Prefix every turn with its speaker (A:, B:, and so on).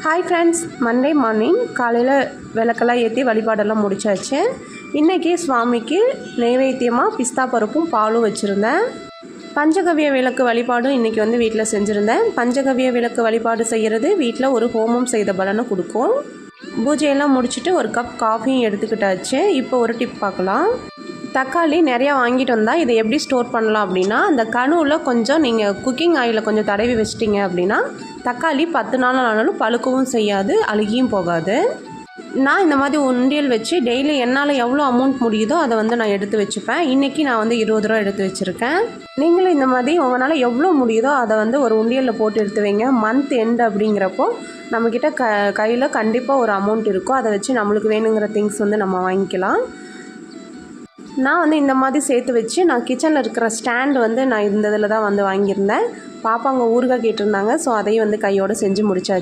A: Hi friends, Monday morning காலையில் விளக்கெல்லாம் ஏற்றி வழிபாடெல்லாம் முடிச்சாச்சு. இன்றைக்கி சுவாமிக்கு நைவேத்தியமாக பிஸ்தா பருப்பும் பாலும் வச்சுருந்தேன். பஞ்சகவ்ய விளக்கு வழிபாடும் இன்றைக்கி வீட்டில் செஞ்சுருந்தேன். பஞ்சகவ்ய விளக்கு வழிபாடு செய்கிறது வீட்டில் ஒரு ஹோமம் செய்த பலனை கொடுக்கும். பூஜையெல்லாம் முடிச்சுட்டு ஒரு கப் காஃபியும் எடுத்துக்கிட்டாச்சு. இப்போ ஒரு டிப் பார்க்கலாம். தக்காளி நிறையா வாங்கிட்டு வந்தால் இதை எப்படி ஸ்டோர் பண்ணலாம் அப்படின்னா, அந்த கணுவில் கொஞ்சம் நீங்கள் குக்கிங் ஆயிலில் கொஞ்சம் தடவி வச்சிட்டிங்க அப்படின்னா தக்காளி 10 நாள் ஆனாலும் பழுக்கவும் செய்யாது, அழுகியும் போகாது. நான் இந்த மாதிரி உண்டியல் வச்சு டெய்லி என்னால் எவ்வளோ அமௌண்ட் முடியுதோ அதை நான் எடுத்து வச்சுப்பேன். இன்றைக்கி நான் 20 ரூபா எடுத்து வச்சுருக்கேன். நீங்களும் இந்த மாதிரி உங்களால் எவ்வளோ முடியுதோ அதை ஒரு உண்டியலில் போட்டு எடுத்து வைங்க. மந்த் எண்ட் அப்படிங்கிறப்போ நம்மக்கிட்ட கையில் கண்டிப்பாக ஒரு அமௌண்ட் இருக்கும். அதை வச்சு நம்மளுக்கு வேணுங்கிற திங்ஸ் நம்ம வாங்கிக்கலாம். நான் இந்த மாதிரி சேர்த்து வச்சு நான் கிச்சனில் இருக்கிற ஸ்டாண்டு நான் இந்த இதில் தான் வாங்கியிருந்தேன். பாப்பாங்க ஊறுகாய் கேட்டிருந்தாங்க. ஸோ அதையும் கையோடு செஞ்சு முடிச்சாச்சு.